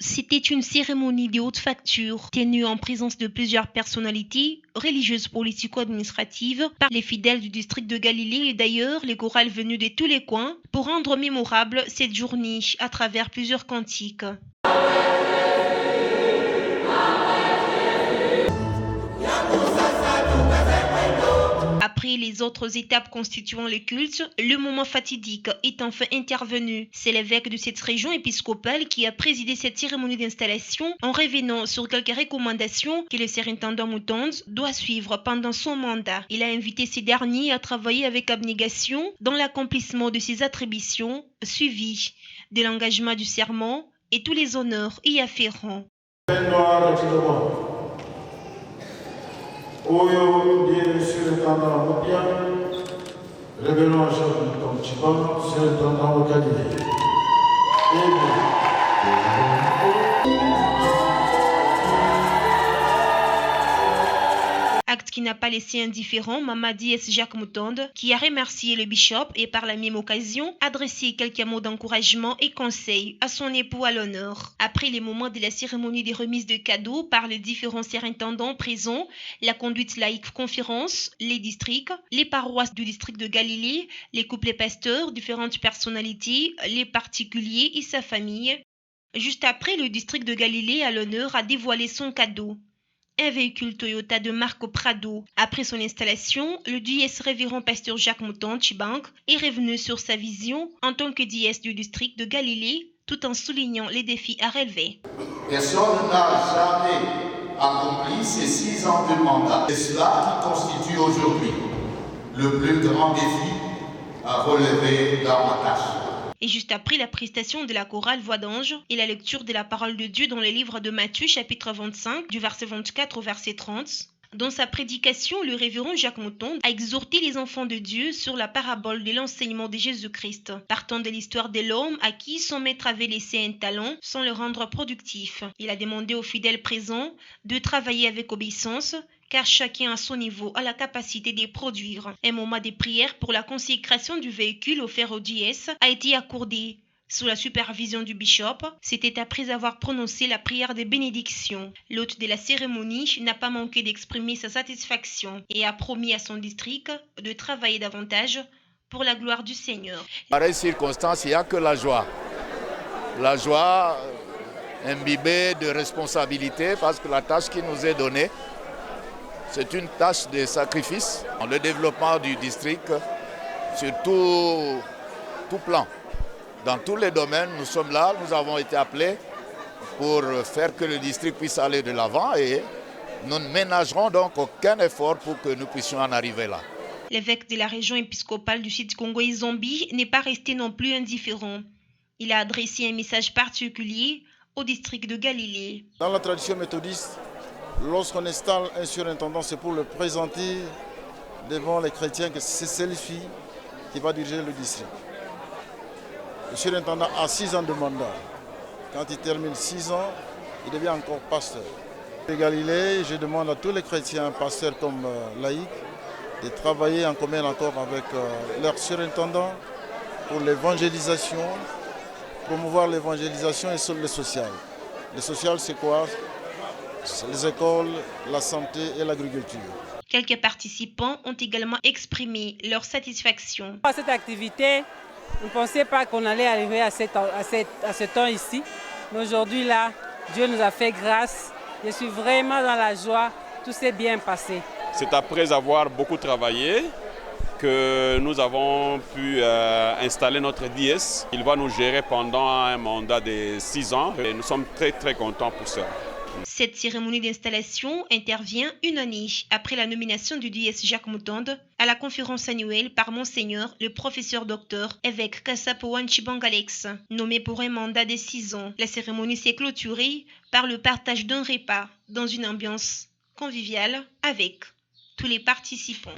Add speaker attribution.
Speaker 1: C'était une cérémonie de haute facture tenue en présence de plusieurs personnalités religieuses politico-administratives par les fidèles du district de Galilée et d'ailleurs les chorales venues de tous les coins pour rendre mémorable cette journée à travers plusieurs cantiques. Après les autres étapes constituant le culte, le moment fatidique est enfin intervenu. C'est l'évêque de cette région épiscopale qui a présidé cette cérémonie d'installation en revenant sur quelques recommandations que le surintendant Moutonde doit suivre pendant son mandat. Il a invité ces derniers à travailler avec abnégation dans l'accomplissement de ses attributions, suivi de l'engagement du serment et tous les honneurs y afférents.
Speaker 2: Oyo ndiye surintendant mpya, révérend Jacques Chiban, surintendant au Galilée.
Speaker 1: Acte qui n'a pas laissé indifférent Mamadi S. Jacques Moutonde, qui a remercié le bishop et par la même occasion adressé quelques mots d'encouragement et conseils à son époux à l'honneur. Après les moments de la cérémonie de remise de cadeaux par les différents surintendants présents, la conduite laïque conférence, les districts, les paroisses du district de Galilée, les couples pasteurs, différentes personnalités, les particuliers et sa famille. Juste après, le district de Galilée à l'honneur a dévoilé son cadeau. Un véhicule Toyota de marque Prado. Après son installation, le DS révérend pasteur Jacques Moutonde Chibank est revenu sur sa vision en tant que DS du district de Galilée, tout en soulignant les défis à relever.
Speaker 3: Personne n'a jamais accompli ces 6 ans de mandat. C'est cela qui constitue aujourd'hui le plus grand défi à relever dans ma tâche.
Speaker 1: Et juste après la prestation de la chorale Voix d'ange et la lecture de la parole de Dieu dans le livre de Matthieu chapitre 25 du verset 24 au verset 30, dans sa prédication, le révérend Jacques Moutonde a exhorté les enfants de Dieu sur la parabole de l'enseignement de Jésus-Christ, partant de l'histoire de l'homme à qui son maître avait laissé un talent sans le rendre productif. Il a demandé aux fidèles présents de travailler avec obéissance, car chacun à son niveau a la capacité de produire. Un moment de prière pour la consécration du véhicule offert au DS a été accordé. Sous la supervision du bishop, c'était après avoir prononcé la prière de bénédiction. L'hôte de la cérémonie n'a pas manqué d'exprimer sa satisfaction et a promis à son district de travailler davantage pour la gloire du Seigneur.
Speaker 4: Pareille circonstance, il n'y a que la joie. La joie imbibée de responsabilité parce que la tâche qui nous est donnée, c'est une tâche de sacrifice. Le développement du district sur tout plan. Dans tous les domaines, nous sommes là, nous avons été appelés pour faire que le district puisse aller de l'avant et nous ne ménagerons donc aucun effort pour que nous puissions en arriver là.
Speaker 1: L'évêque de la région épiscopale du sud Congo-Zambie n'est pas resté non plus indifférent. Il a adressé un message particulier au district de Galilée.
Speaker 2: Dans la tradition méthodiste, lorsqu'on installe un surintendant, c'est pour le présenter devant les chrétiens que c'est celui qui va diriger le district. Le surintendant a 6 ans de mandat. Quand il termine 6 ans, il devient encore pasteur. À Galilée, je demande à tous les chrétiens, pasteurs comme laïcs, de travailler en commun encore avec leur surintendant pour l'évangélisation, promouvoir l'évangélisation et le social. Le social, c'est quoi? C'est les écoles, la santé et l'agriculture.
Speaker 1: Quelques participants ont également exprimé leur satisfaction.
Speaker 5: À cette activité, on ne pensait pas qu'on allait arriver à ce temps ici. Mais aujourd'hui, là, Dieu nous a fait grâce. Je suis vraiment dans la joie. Tout s'est bien passé.
Speaker 6: C'est après avoir beaucoup travaillé que nous avons pu installer notre DS. Il va nous gérer pendant un mandat de 6 ans et nous sommes très très contents pour ça.
Speaker 1: Cette cérémonie d'installation intervient une année après la nomination du DS Jacques Moutonde à la conférence annuelle par Monseigneur le professeur docteur évêque Kassapo Wanchibang Alex, nommé pour un mandat de 6 ans. La cérémonie s'est clôturée par le partage d'un repas dans une ambiance conviviale avec tous les participants.